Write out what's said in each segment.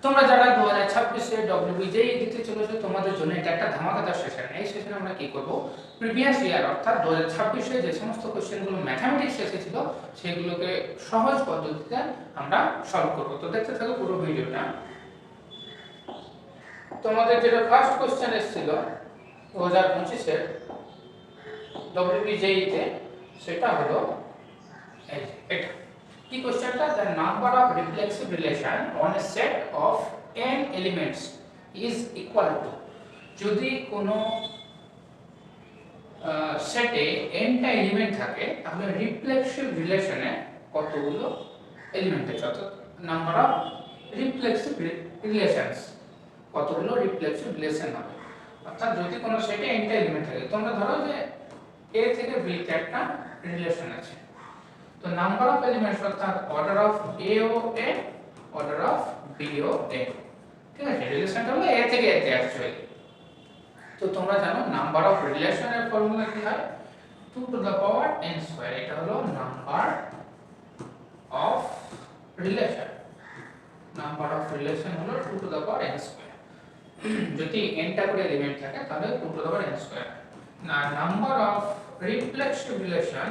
তোমরা যারা 2026 এ ডব্লিউবিজেই দিতে চলেছো তোমাদের জন্য এটা একটা ধামাকাদার সেশন। এই সেশনে আমরা কি করব, প্রিভিয়াস ইয়ার অর্থাৎ 2026 এ যে সমস্ত কোশ্চেনগুলো ম্যাথমেটিক্স এসেছিল সেগুলোকে সহজ পদ্ধতিতে আমরা সলভ করব। তো দেখতে থাকো পুরো ভিডিওটা। তোমাদের যেটা ফার্স্ট কোশ্চেন এসেছিল 2025 এর ডব্লিউবিজেই তে, সেটা হলো এই যে এটা। কি কোশ্চেনটা, the number of reflexive relation on a set of n elements is equal to, যদি কোনো সেটে n টা এলিমেন্ট থাকে তাহলে রিফ্লেক্সিভ রিলেশনে কতগুলো এলিমেন্ট আছে, অর্থাৎ নাম্বার অফ রিফ্লেক্সিভ রিলেশনস, কতগুলো রিফ্লেক্সিভ রিলেশন হবে। অর্থাৎ যদি কোনো সেটে n টা এলিমেন্ট থাকে, তোমরা ধরো যে a থেকে b তে একটা রিলেশন আছে, তো নাম্বার অফ এলিমেন্টস অর্থাৎ অর্ডার অফ a ও a, অর্ডার অফ b ও a, ঠিক আছে। রিলেশনটা হলো a থেকে a তে অ্যাকচুয়ালি। তো তোমরা জানো নাম্বার অফ রিলেশনের ফর্মুলা কি হয়, 2 to the power n square. এটা হলো number of relation. Number of relation হলো 2 to the power n square. যদি n টা করে এলিমেন্ট থাকে তাহলে 2 to the power n square. না, number of reflexive relation,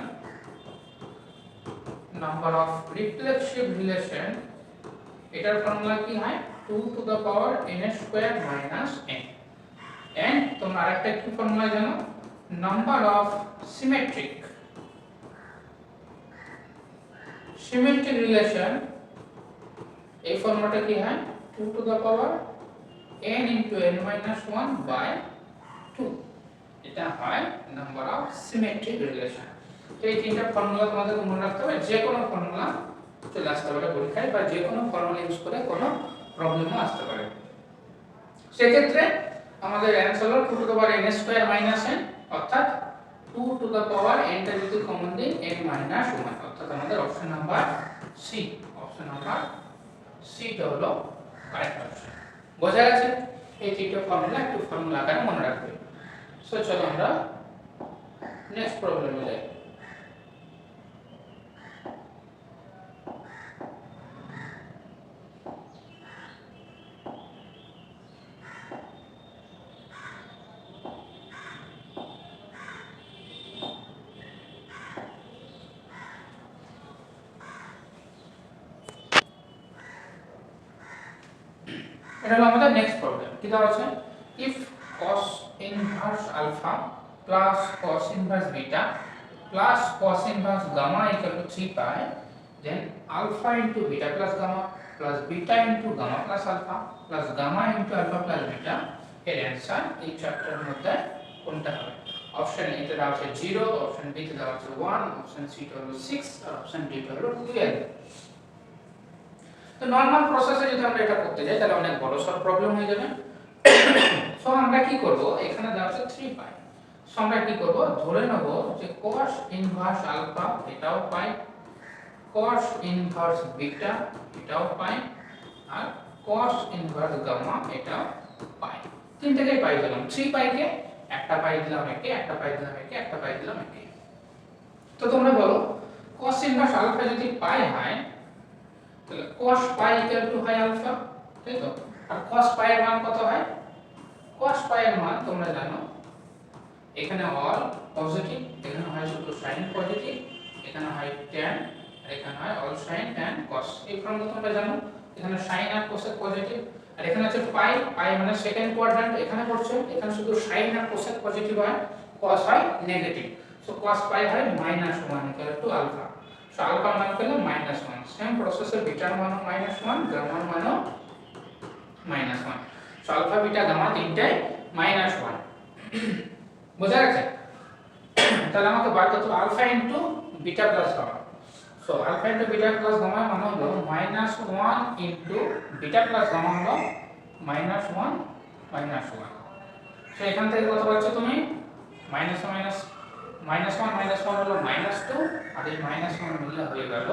number of reflexive relation, এটার ফর্মুলা কি হয়, 2 to the power n square minus n। And তোমরা আরেকটা কি ফর্মুলা জানো, নাম্বার অফ সিমেট্রিক রিলেশন, এই ফর্মুলাটা কি হয়, 2 to the power n into n minus 1 by 2। এটা হয় নাম্বার অফ সিমেট্রিক রিলেশন। তো এই তিনটা ফর্মুলা তোমাদের মনে রাখতে হবে, যে কোনো ফর্মুলা চলে আসতে পারে পরীক্ষায়, বা যে কোনো ফর্মুলা ইউজ করে কোনো প্রবলেমও আসতে পারে। সেক্ষেত্রে আমাদের অ্যানসার হলো 2 to the power n square minus n, অর্থাৎ 2 টু দ্য পাওয়ার n টা যদি কমন দিই n মাইনাস 1, অর্থাৎ আমাদের option number C, option number C টা হলো কারেক্ট অপশন। বোঝা গেছে? এই তিনটা ফর্মুলা একটু ফর্মুলা আকারে মনে রাখবে। সো চলো আমরা নেক্সট প্রবলেমে যাই। এটা হলো আমাদের নেক্সট প্রবলেম। কি দেওয়া আছে, if cos inverse alpha plus cos inverse beta plus cos inverse gamma equal to 3 pi, then alpha into beta plus gamma plus beta into gamma plus alpha plus gamma into alpha plus beta, এর answer এই চ্যাপ্টারের মধ্যে কোনটা হবে? Option A তে দেওয়া আছে 0, option B তে দেওয়া আছে 1, অপশন সি তে হলো 6, আর অপশন ডি তে হলো 12। তো নরমাল প্রসেসে যদি আমরা এটা করতে যাই তাহলে অনেক বড় সর প্রবলেম হয়ে যাবে। সো আমরা কি করব, এখানে দেওয়া আছে 3 পাই। সো আমরা কি করব, ধরে নেব যে cos ইনভার্স আলফা এটাও পাই, cos ইনভার্স বিটা এটাও পাই, আর cos ইনভার্স গামা এটাও পাই। তিনটাকেই পাই দিলাম। 3 পাইকে একটা পাই দিলাম একে, একটা পাই দিলাম একে, একটা পাই দিলাম একে। তো তোমরা বলো cos ইনভার্স আলফা যদি পাই হয় তাহলে cos পাই ইকুয়াল টু হয় আলফা, তাই তো? আর cos পাই এর মান কত হয়? cos পাই এর মান তোমরা জানো, এখানে অল পজিটিভ, এখানে হয় শুধু sin পজিটিভ, এখানে হয় tan, আর এখানে হয় অল sin tan cos। এই ফর্মুলা তোমরা জানো, এখানে sin আর cos পজিটিভ, আর এখানে আছে পাই, পাই মানে সেকেন্ড কোয়াড্র্যান্ট এখানে পড়ছে, এখানে শুধু sin আর cos পজিটিভ হয়, cos হয় নেগেটিভ। সো cos পাই হয় -1 equal to alpha. So alpha মান পেলে -1, সেম প্রসেসে বিটার মানও -1, গামার মানও -1। সো আলফা বিটা গামা তিনটাই -1। বোঝা গেছে? তাহলে আমাকে বার করতে হবে alpha into beta plus gamma. So alpha into beta plus gamma মানে হলো -1 ইনটু বিটা প্লাস গামা হলো -1 -1। সো এখান থেকে কত পাচ্ছ তুমি? -1 হলো -2, আর এই -1 মিললে হয়ে গেল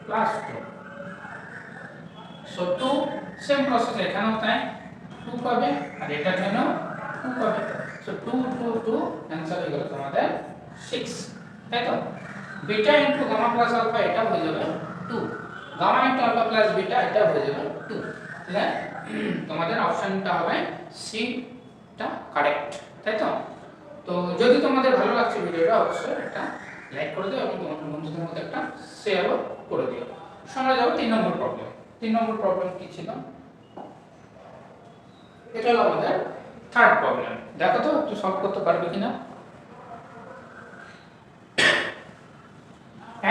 +2। সো 2 সেম প্রসেস এখানেও তাই 2 পাবে, আর এটার জন্য 2 পাবে। সো 2 2 2 आंसर হয়ে গেল তোমাদের 6, তাই তো? Beta into gamma plus alpha এটা হয়ে যাবে 2, gamma into alpha plus beta এটা হয়ে যাবে 2। তাহলে তোমাদের অপশনটা হবে সি টা কারেক্ট, তাই তো? তো যদি তোমাদের ভালো লাগছে ভিডিওটা অবশ্যই একটা লাইক করে দিও এবং তোমাদের বন্ধুদের মধ্যে একটা শেয়ারও করে দিও। আমরা যাব 3 নম্বর প্রবলেম। 3 নম্বর প্রবলেম কি ছিল? এটা হলো আমাদের থার্ড প্রবলেম। দেখো তো একটু সলভ করতে পারবে কিনা।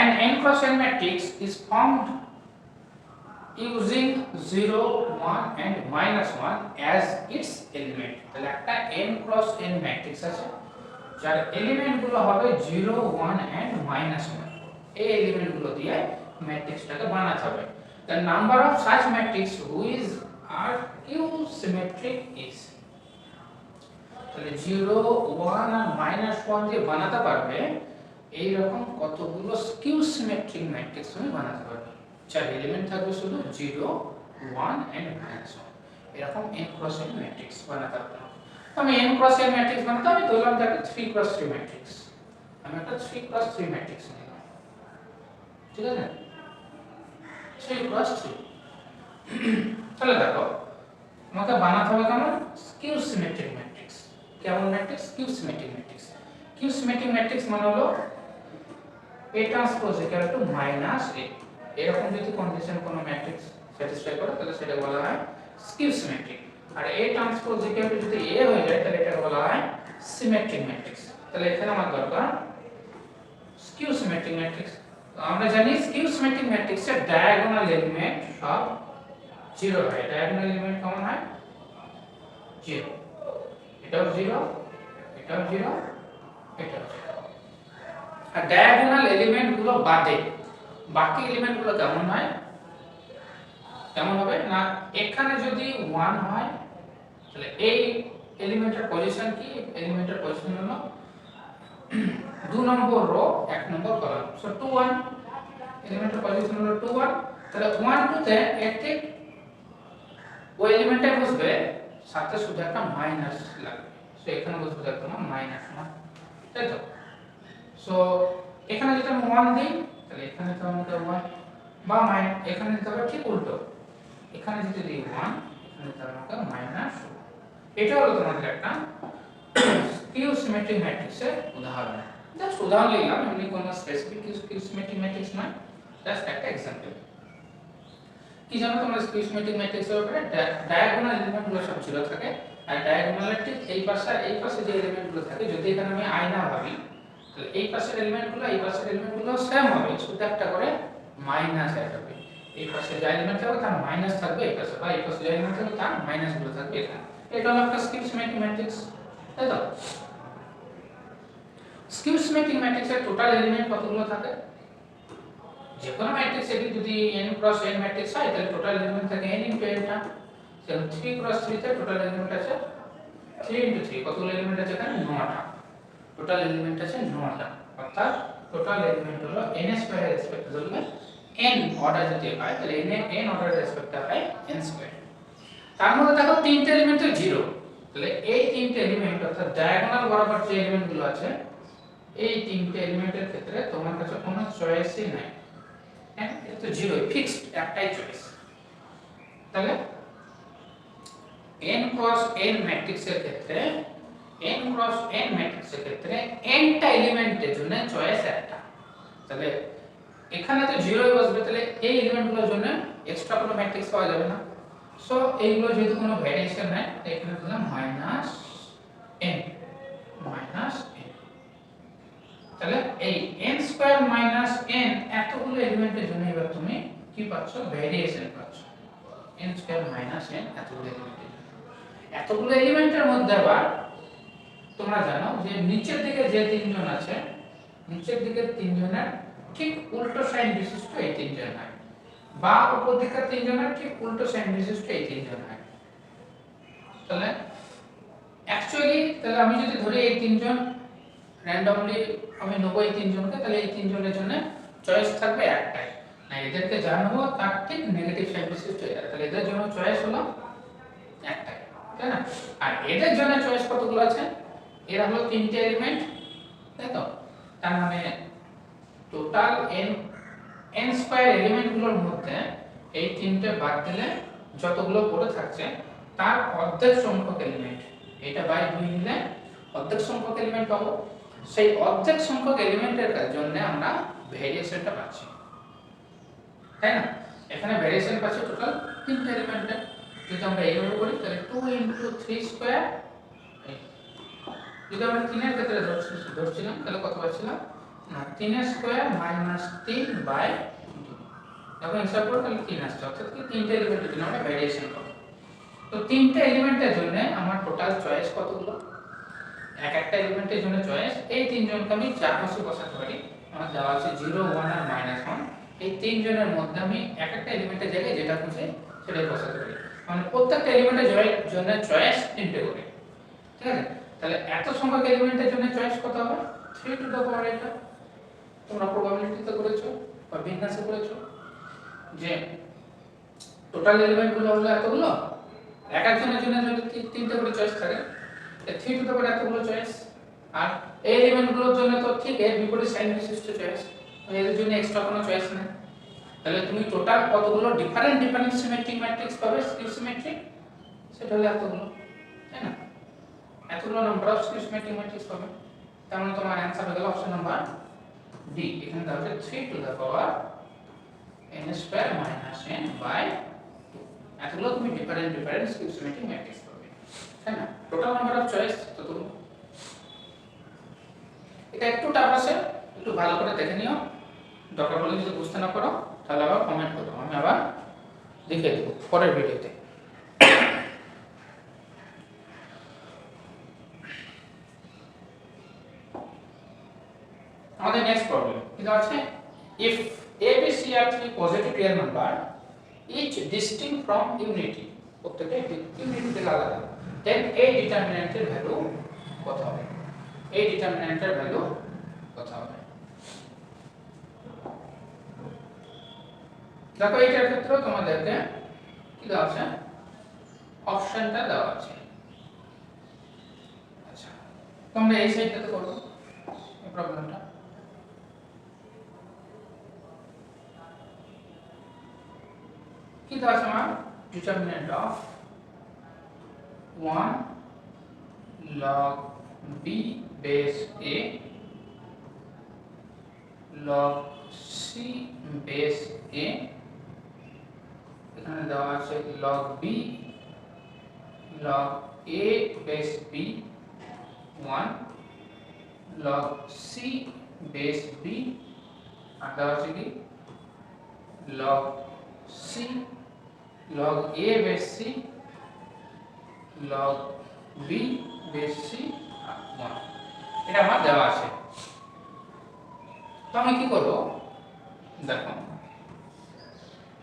An n cross n matrix is formed using 0, 1 and -1 as its element. তাহলে একটা n cross n ম্যাট্রিক্স আছে যার এলিমেন্ট গুলো হবে 0, 1 and -1। এই এলিমেন্ট গুলো দিয়ে ম্যাট্রিক্সটাকে বানাতে হবে। The number of such matrix which are q symmetric is, তাহলে 0, 1 আর -1 দিয়ে বানাতে পারবে এই রকম কতগুলো স্কিউ সিমেট্রিক ম্যাট্রিক্স তুমি বানাতে পারবে যার এলিমেন্ট থাকবে শুধু 0, 1 and -1। এরকম n ক্রস n ম্যাট্রিক্স বানাতে পারবে। আমি n ক্রস n ম্যাট্রিক্স বানাতে আমি ধরলাম যে একটা 3 ক্রস 3 ম্যাট্রিক্স। আমি একটা 3 ক্রস 3 ম্যাট্রিক্স নিলাম, ঠিক আছে? 3 ক্রস 3। তাহলে দেখো আমাকে বানাতে হবে কেমন স্কিউ সিমেট্রিক ম্যাট্রিক্স। কেমন matrix? Skew symmetric matrix. Skew symmetric matrix মানে হলো A ট্রান্সপোজ = -A। এরকম যদি কন্ডিশন কোনো ম্যাট্রিক্স স্যাটিসফাই করে তাহলে সেটা বলা হয় স্কিউ সিমেট্রিক। আর A ট্রান্সপোজ = যদি A হয়ে যায় তাহলে এটা বলা হয় সিমেট্রিক ম্যাট্রিক্স। তাহলে এখানে আমার দরকার স্কিউ সিমেট্রিক ম্যাট্রিক্স। আমরা জানি স্কিউ সিমেট্রিক ম্যাট্রিক্সের ডায়াগোনাল এলিমেন্ট সব 0 হয়। ডায়াগোনাল এলিমেন্ট কেমন হয়? 0। এটাও 0, এটাও 0, এটাও 0। আর ডায়াগোনাল এলিমেন্ট গুলো বাদে বাকি এলিমেন্ট গুলো কেমন হয়? কেমন হবে না এখানে যদি 1 হয় তাহলে এই এলিমেন্টের পজিশন কি? এলিমেন্টের পজিশন হলো 2 নম্বর রো 1 নম্বর কলাম। সো 2 1 এলিমেন্টের পজিশন হলো 2 1। তাহলে 1 2 তে একটি ওই এলিমেন্টে বসবে সাথে শুধু একটা মাইনাস লাগবে। সো এখানে বসবে দেখো না -1, তাই তো? সো এখানে যদি আমি 1 দিই তাহলে এখানে তো আমাদের 1 বা এখানে দিতে হবে ঠিক উল্টো। এখানে যদি দিই 1 এখানে তার আমাকে -1। এটা হলো তোমাদের একটা স্কিউ সিমেট্রিক ম্যাট্রিক্সের উদাহরণ। জাস্ট উদাহরণ নিলাম, এমনি কোনো স্পেসিফিক স্কিউ সিমেট্রিক ম্যাট্রিক্স নয়, জাস্ট একটা एग्जांपल। কি জানো তোমরা স্কিউ সিমেট্রিক ম্যাট্রিক্সের উপরে ডায়াগোনাল এলিমেন্টগুলো সব 0 থাকে আর ডায়াগোনালের ঠিক এই পাশে যে এলিমেন্টগুলো থাকে যদি এখানে আমি i না ভাবি তাহলে এই পাশের এলিমেন্টগুলো সেম হবে, শুধু একটা করে মাইনাস অ্যাড হবে। এই পাশে যে এলিমেন্ট থাকবে তার মাইনাস থাকবে এই পাশে, বা এই পাশে যে এলিমেন্ট থাকবে তার মাইনাস গুলো থাকবে এখানে। এটা হলো একটা স্কিউ সিমেট্রিক ম্যাট্রিক্স, তাই তো? স্কিউ সিমেট্রিক ম্যাট্রিক্সের টোটাল এলিমেন্ট কতগুলো থাকে? যে কোনো ম্যাট্রিক্স এটি যদি n ক্রস n ম্যাট্রিক্স হয় তাহলে টোটাল এলিমেন্ট থাকে n * n টা। তাহলে 3 ক্রস 3 তে টোটাল এলিমেন্ট আছে 3 * 3। কতগুলো এলিমেন্ট আছে এখানে? 9টা। টোটাল এলিমেন্ট আছে 9টা। অর্থাৎ টোটাল এলিমেন্ট হলো n স্কয়ার রেসপেক্ট করলে n অর্ডার যদি হয় তাহলে n অর্ডার রেসপেক্ট হয় n স্কয়ার। তার মধ্যে দেখো তিনটে এলিমেন্ট 0। তাহলে এই তিনটে এলিমেন্ট অর্থাৎ ডায়াগোনাল বরাবর যে এলিমেন্টগুলো আছে এই তিনটে এলিমেন্টের ক্ষেত্রে তোমার কাছে কোনো চয়েসই নাই। হ্যাঁ, এটা তো 0 ফিক্সড একটাই চয়েস। তাহলে n ক্রস n ম্যাট্রিক্সের ক্ষেত্রে n টা এলিমেন্টের জন্য চয়েস একটা। তাহলে এখানে তো 0 বসবে, তাহলে এই এলিমেন্টগুলোর জন্য এক্সট্রা কোনো ম্যাট্রিক্স পাওয়া যাবে না। সো এইগুলো যেহেতু কোনো ভ্যারিয়েশন নাই তাই এখানে দিলাম -n। তাহলে এই n স্কয়ার n এতগুলো এলিমেন্টের জন্য এবার তুমি কি পাচ্ছ? ভ্যারিয়েশন পাচ্ছ। n স্কয়ার n এতগুলো এলিমেন্টের জন্য। এতগুলো এলিমেন্টের মধ্যে আবার তোমরা জানো যে নিচের দিকে যে তিনজন আছে নিচের দিকে তিনজনের ঠিক উল্টো সাইন বিশিষ্ট এই তিনজন হয়, বা উপর দিকের তিনজনের ঠিক উল্টো সাইন বিশিষ্ট এই তিনজন হয়। তাহলে অ্যাকচুয়ালি তাহলে আমি যদি ধরি এই তিনজন র্যান্ডমলি আমি নেব এই তিনজনকে, তাহলে এই তিনজনের জন্য চয়েস থাকবে একটাই, না এদেরকে জানাবো তার ঠিক নেগেটিভ সাইন বিশিষ্ট এরা। তাহলে এদের জন্য চয়েস হলো একটাই, তাই না? আর এদের জন্য চয়েস কতগুলো আছে? এরা হলো তিনটে এলিমেন্ট, তাই তো? তার মানে টোটাল n স্কয়ার এলিমেন্টগুলোর মধ্যে এই তিনটে বাদ দিলে যতগুলো পড়ে থাকছে তার অর্ধেক সংখ্যক এলিমেন্ট, এটা বাই 2 নিলে অর্ধেক সংখ্যক এলিমেন্ট পাবো। সেই অর্ধেক সংখ্যক এলিমেন্টের জন্য আমরা ভেরিয়েশনটা পাচ্ছি, তাই না? এখানে ভেরিয়েশন পাচ্ছি টোটাল 3টে এলিমেন্টের। যদি আমরা এইভাবে করি তাহলে 2 × 3 স্কয়ার, যদি আমরা 3 এর ক্ষেত্রে ধরছিলাম তাহলে কত পাচ্ছিলাম না 3 এর স্কয়ার মাইনাস 3 বাই 2। এখন হিসাব করো তাহলে 3 আসছে, অর্থাৎ কি 3টে এলিমেন্টের জন্য আমরা ভেরিয়েশন পাবো। তো 3টে এলিমেন্টের জন্য আমার টোটাল চয়েস কতগুলো, এক একটা এলিমেন্টের জন্য চয়েস, এই তিনজনকে আমি চার পাশে বসাতে পারি। আমার দেওয়া আছে 0 1 আর -1, এই তিনজনের মধ্যে আমি এক একটা এলিমেন্টের জায়গায় যেটা খুঁজে সেটাই বসাতে পারি। মানে প্রত্যেকটা এলিমেন্টের জন্য চয়েস 3টে করে, ঠিক আছে? তাহলে এত সংখ্যক এলিমেন্টের জন্য চয়েস কত হবে 3 টু দ্য পাওয়ার এটা। তোমরা প্রবাবিলিটিতে করেছো বা বিন্যাসে করেছো যে টোটাল এলিমেন্টগুলো হলো এতগুলো, এক একজনের জন্য যদি 3টে করে চয়েস থাকে 3 টু দ্য পাওয়ার এতগুলো চয়েস। আর এই এলিমেন্টগুলোর জন্য তো ঠিক এর বিপরীত সাইন বিশিষ্ট চয়েস, এর জন্য এক্সট্রা কোনো চয়েস নেই। তাহলে তুমি টোটাল কতগুলো ডিফারেন্ট সিমেট্রিক ম্যাট্রিক্স পাবে, স্কিউ সিমেট্রিক, সেটা হলো এতগুলো, তাই না? এতগুলো number of skew symmetric matrix পাবে। তার মানে তোমার অ্যানসার হয়ে গেল অপশন নাম্বার ডি। এখানে দেওয়া আছে 3 to the power n square minus n by 2। এতগুলো তুমি ডিফারেন্ট স্কিউ সিমেট্রিক ম্যাট্রিক্স পাবে, তাই না? টোটাল নাম্বার অফ চয়েস ততগুলো। এটা একটু টাফ আছে, একটু ভালো করে দেখে নিও। দরকার পড়লে যদি বুঝতে না পারো তাহলে আবার কমেন্ট করো, আমি আবার লিখে দেবো পরের ভিডিওতে। আমাদের নেক্সট প্রবলেম এটা আছে if a b c are three positive real number each distinct from unity, প্রত্যেকটা ইউনিটি থেকে আলাদা, then a determinant এর ভ্যালু কত হবে? a determinant এর ভ্যালু কত হবে? দেখো এটার ক্ষেত্রে তোমাদেরকে কি দেওয়া আছে, অপশনটা দেওয়া আছে। আচ্ছা, তোমরা এই সাইডটাতে করো এই প্রবলেমটা। কি দেওয়া আছে আমার, determinant of 1 log b base a log c base a, এখানে দেওয়া আছে log b log a base b 1 log c base b, আর দেওয়া আছে কি log c log a base c log b base c 1, এটা আমার দেওয়া আছে। তো আমি কি করব, দেখো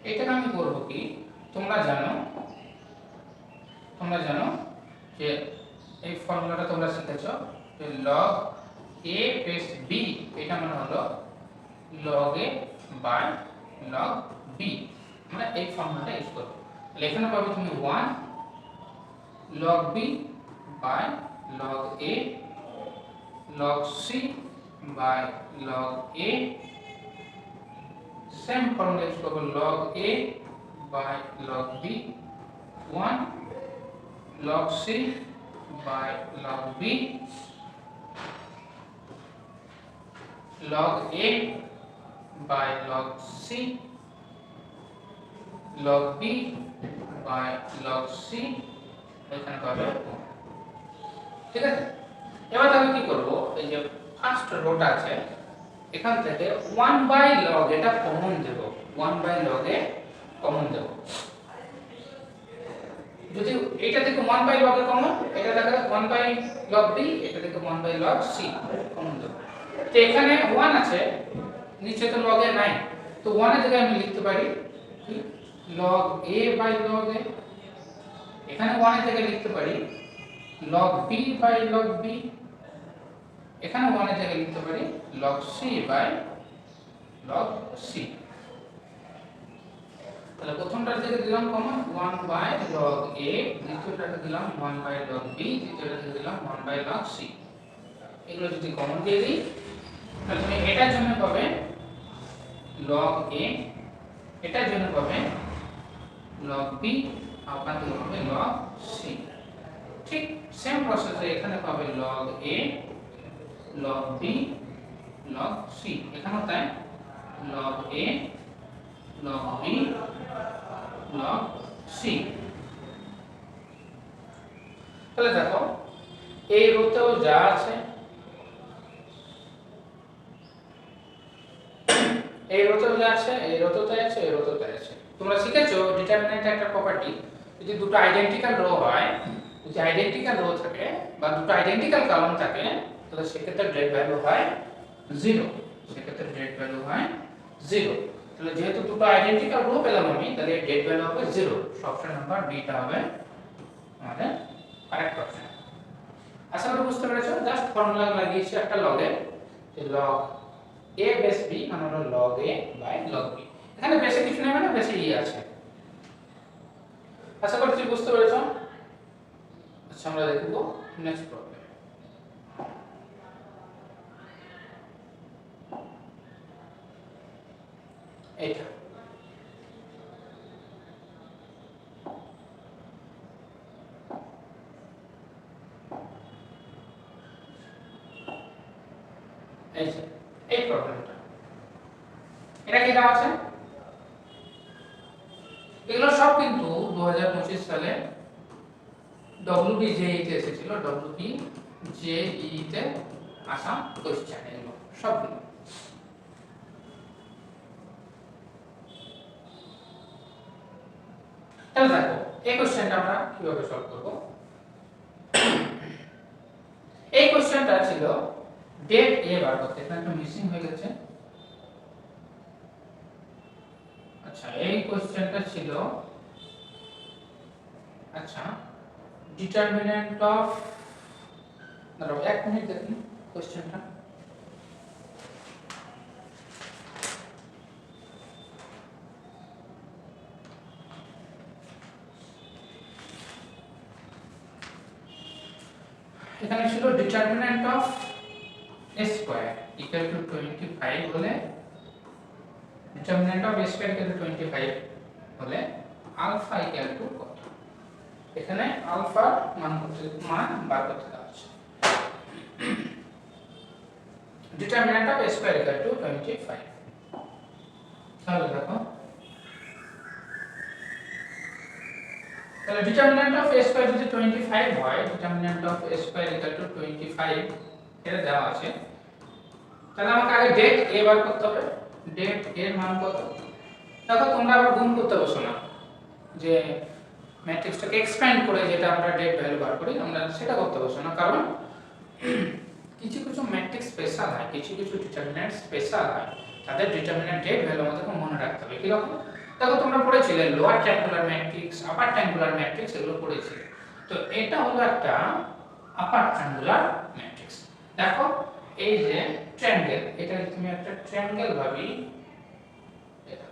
এটাকে আমি করব কি, তোমরা জানো যে এই ফর্মুলাটা তোমরা শিখেছো যে log a base b, এটা মানে হলো log a by log b, আমরা এই ফর্মুলাটা ইউজ করব। তাহলে এখানে পাবে তুমি 1 log b by log a log c by log a, same formula use করব log a by log b 1 log c by log b log a by log c log b by log c, এখানে পাবে, ঠিক আছে? এবার আমি কি করব, এই যে ফার্স্ট রোটা আছে এখান থেকে 1 বাই log এটা কমন দেব, 1 বাই log এ কমন দেব। যদি এটা থেকে 1 বাই log এ কমন, এটা থেকে 1 বাই log b, এটা থেকে 1 বাই log c কমন দেব। তো এখানে 1 আছে, নিচে তো log a নাই, তো 1 এর জায়গায় আমি লিখতে পারি log a by log a, এখানে 1 এর জায়গায় লিখতে পারি log b by log b, এখানে 1 এর জায়গায় লিখতে পারি log c by log c। তাহলে প্রথমটার থেকে দিলাম কমন 1 বাই log a, দ্বিতীয়টাতে দিলাম 1 বাই log b, তৃতীয়টাতে দিলাম 1 বাই log c। এগুলো যদি কমন দিয়ে দিই তাহলে তুমি এটার জন্য পাবে log a, এটার জন্য পাবে log b আর ওখান থেকে পাবে log c। ঠিক সেম প্রসেসে এখানে পাবে log a log b log c, এখানেও তাই log a log b log c। তাহলে দেখো এই রোতেও যা আছে এই রোতেও যা আছে এই রোতেও আছে এই রোতেও আছে। তোমরা শিখেছো ডিটারমিনেন্ট একটা প্রপার্টি, যদি দুটো আইডেন্টিক্যাল রো হয়, যদি আইডেন্টিক্যাল রো থাকে বা দুটো আইডেন্টিক্যাল কলাম থাকে, তাহলে সেক্ষেত্রে ডেট ভ্যালু হয় 0, সেক্ষেত্রে ডেট ভ্যালু হয় 0। তাহলে যেহেতু দুটো আইডেন্টিক্যাল রো পেলাম আমি, তাহলে ডেট ভ্যালু হবে 0। অপশন নাম্বার বি টা হবে আমাদের কারেক্ট অপশন। আশা করি বুঝতে পেরেছো। জাস্ট ফর্মুলা লাগিয়েছি একটা লগে, যে লগ a বেস b মানে হলো log a by log b। এখানে বেশি কিছু নেই, মানে বেশি ই আছে। আশা করছি বুঝতে পেরেছো। আচ্ছা আমরা দেখব নেক্সট প্রবলেম। এইটা এই প্রবলেমটা, এটা কি দেওয়া আছে? এগুলো সব কিন্তু 2025 সালে WBJE তে এসেছিল, WBJE তে আসা কোশ্চেন এগুলো সবগুলো। তাহলে দেখো এই কোশ্চেনটা আমরা কিভাবে সলভ করব। এই কোশ্চেনটা ছিল ডেট এ বার করতে, এখানে একটা মিসিং হয়ে গেছে। আচ্ছা এই কোশ্চেনটা ছিল আচ্ছা ডিটারমিনেন্ট অফ, দাঁড়াও এক মিনিট দেখুন কোশ্চেনটা। এখানে ছিল determinant of a square equal two 25 হলে, determinant of a square equal two 25 হলে আলফা ইকুয়াল টু কত। এখানে আলফা মান বার করতে দেওয়া আছে। Determinant of a square equal two 25। তাহলে দেখো, তাহলে ডিটারমিনেন্ট অফ a স্কয়ার যদি 25 হয়, determinant of a square equal two 25 এটা দেওয়া আছে। তাহলে আমাকে আগে ডেট a বার করতে হবে। ডেট এর মান কত? দেখো তোমরা আবার গুণ করতে বসো না, যে ম্যাট্রিক্সটাকে এক্সপ্যান্ড করে যেটা আমরা ডেট ভ্যালু বার করি, আমরা সেটা করতে বসো না। কারণ কিছু কিছু ম্যাট্রিক্স স্পেশাল হয়, কিছু কিছু ডিটারমিনেন্ট স্পেশাল হয়, তাদের ডিটারমিনেন্ট ডেট ভ্যালু আমাদেরকে মনে রাখতে হবে। কিরকম? দেখো তোমরা পড়েছিলে লোয়ার ট্রায়াঙ্গুলার ম্যাট্রিক্স, আপার ট্রায়াঙ্গুলার ম্যাট্রিক্স, এগুলো পড়েছিলে। তো এটা হলো একটা আপার ট্রায়াঙ্গুলার ম্যাট্রিক্স। দেখো এই যে ট্রায়াঙ্গেল, এটা তুমি একটা ট্রায়াঙ্গেল ভাবি, এটা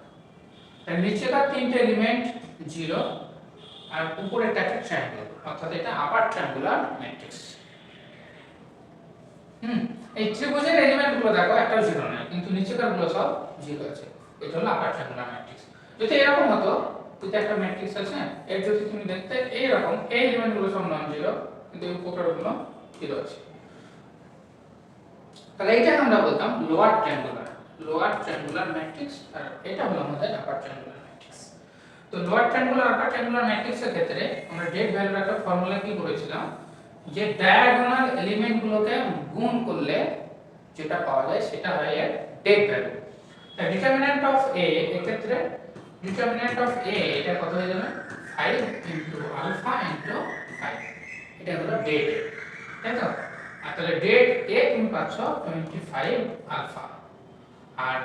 তার নিচেকার তিনটে এলিমেন্ট 0 আর উপরেরটা একটা ট্রায়াঙ্গেল, অর্থাৎ এটা আপার ট্রায়াঙ্গুলার ম্যাট্রিক্স। এই ত্রিভুজের এলিমেন্টগুলো দেখো একটাও 0 নাই, কিন্তু নিচেকারগুলো সব 0 আছে। এটা হলো আপার ট্রায়াঙ্গুলার ম্যাট্রিক্স। যদি এরকম হতো, যদি একটা ম্যাট্রিক্স আছে, এর যদি তুমি দেখতে এই রকম, এই এলিমেন্টগুলো সব নন 0, কিন্তু এই উপরেরগুলো 0 আছে, তাহলে এটাকে আমরা বলতাম লোয়ার ট্রায়াঙ্গুলার ম্যাট্রিক্স, আর এটা হলো আমাদের আপার ট্রায়াঙ্গুলার ম্যাট্রিক্স। তো লোয়ার ট্রায়াঙ্গুলার আপার ট্রায়াঙ্গুলার ম্যাট্রিক্সের ক্ষেত্রে আমরা ডেট ভ্যালুর একটা ফর্মুলা কি করেছিলাম, যে ডায়াগোনাল এলিমেন্টগুলোকে গুণ করলে যেটা পাওয়া যায় সেটা হয় এর ডেট ভ্যালু। তাই ডিটারমিনেন্ট অফ a এর ক্ষেত্রে ডিটারমিনেন্ট অফ a এটা কত হয়ে যাবে 5 ইনটু আলফা ইনটু 5, এটা হলো ডেট, তাই তো? আর তাহলে ডেট a তুমি পাচ্ছ 25 আলফা, আর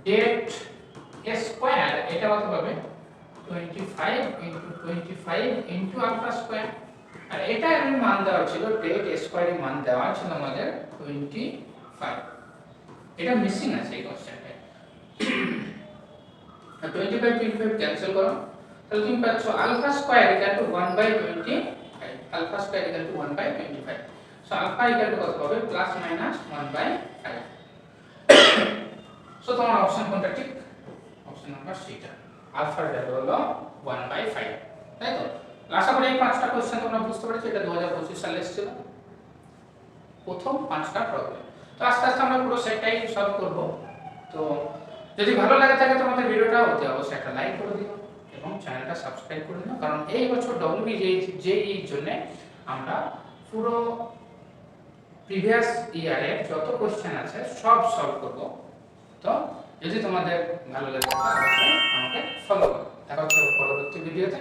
ডেট a স্কয়ার এটা কত পাবে 25 ইনটু 25 ইনটু আলফা স্কয়ার। আর এটা এর মান দেওয়া ছিল, ডেট a স্কয়ার এর মান দেওয়া ছিল আমাদের 25, এটা মিসিং আছে এই কোশ্চেনটা। 25 ক্যান্সেল করো, তাহলে তুমি পাচ্ছ alpha square equal to 1/25, alpha square equal to 1/25। So alpha equal to কত হবে প্লাস মাইনাস 1/5। সো তোমার অপশন কোনটা ঠিক? অপশন নাম্বার সিটা। আলফার ভ্যালু হলো 1/5, তাই তো? আশা করি এই 5টা কোশ্চেন তোমরা বুঝতে পেরেছো। এটা 2025 সালে এসেছিল, প্রথম 5টা প্রবলেম। তো আস্তে আস্তে আমরা পুরো সেটটাই সলভ করব। তো যদি ভালো লাগে থাকে তোমাদের ভিডিওটা অতি অবশ্যই একটা লাইক করে দিও এবং চ্যানেলটা সাবস্ক্রাইব করে দিও, কারণ এই বছর WBJEE এর জন্য আমরা পুরো প্রিভিয়াস ইয়ারের যত কোশ্চেন আছে সব সলভ করব। তো যদি তোমাদের ভালো লাগে তাহলে অবশ্যই আমাকে ফলো করো। দেখা হচ্ছে পরবর্তী ভিডিওতে।